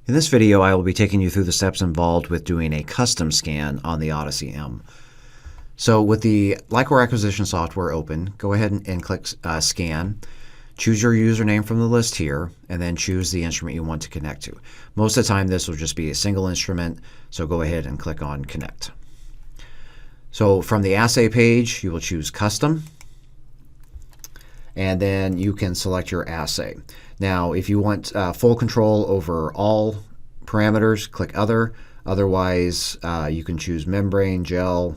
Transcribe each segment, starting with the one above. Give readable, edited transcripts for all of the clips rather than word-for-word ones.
In this video, I will be taking you through the steps involved with doing a custom scan on the Odyssey M. So with the LI-COR Acquisition Software open, go ahead and click Scan. Choose your username from the list here, and then choose the instrument you want to connect to. Most of the time, this will just be a single instrument, so go ahead and click on Connect. So from the assay page, you will choose Custom, and then you can select your assay. Now, if you want full control over all parameters, click Other. Otherwise, you can choose Membrane, Gel,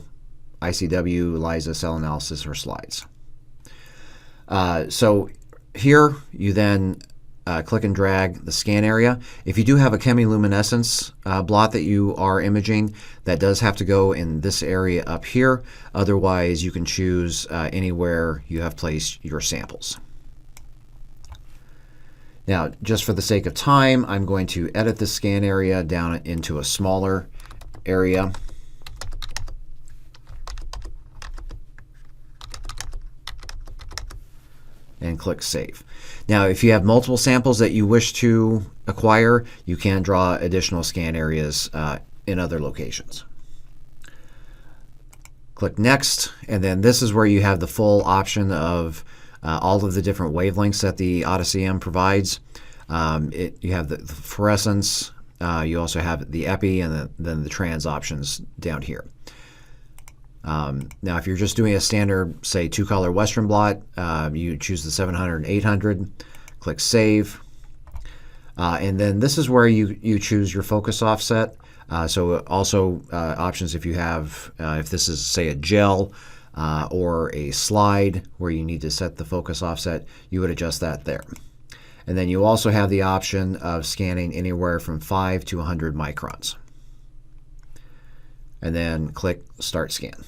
ICW, ELISA, Cell Analysis, or Slides. So here, you then click and drag the scan area. If you do have a chemiluminescence blot that you are imaging, that does have to go in this area up here. Otherwise, you can choose anywhere you have placed your samples. Now, just for the sake of time, I'm going to edit the scan area down into a smaller area. And click Save. Now, if you have multiple samples that you wish to acquire, you can draw additional scan areas in other locations. Click Next, and then this is where you have the full option of all of the different wavelengths that the Odyssey M provides. You have the fluorescence, you also have the epi, and then the trans options down here. Now, if you're just doing a standard, say, 2-color Western blot, you choose the 700 and 800, click Save, and then this is where you choose your focus offset. So also options if you have, if this is, say, a gel or a slide where you need to set the focus offset, you would adjust that there. And then you also have the option of scanning anywhere from 5 to 100 microns. And then click Start Scan.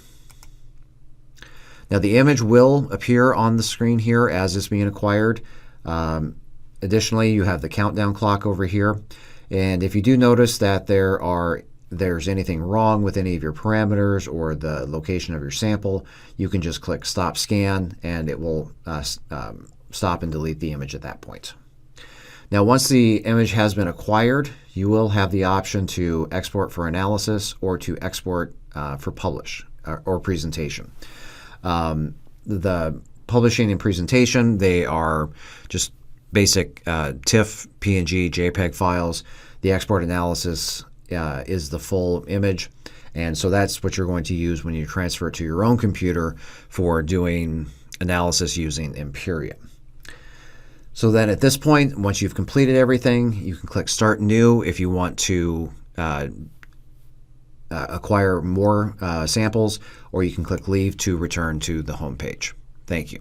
Now, the image will appear on the screen here as it's being acquired. Additionally, you have the countdown clock over here. And if you do notice that there's anything wrong with any of your parameters or the location of your sample, you can just click Stop Scan, and it will stop and delete the image at that point. Now, once the image has been acquired, you will have the option to export for analysis or to export for publish or presentation. The publishing and presentation, they are just basic TIFF, PNG, JPEG files. The export analysis is the full image, and so that's what you're going to use when you transfer it to your own computer for doing analysis using Imperia. So then at this point, once you've completed everything, you can click Start New if you want to acquire more samples, or you can click Leave to return to the home page. Thank you.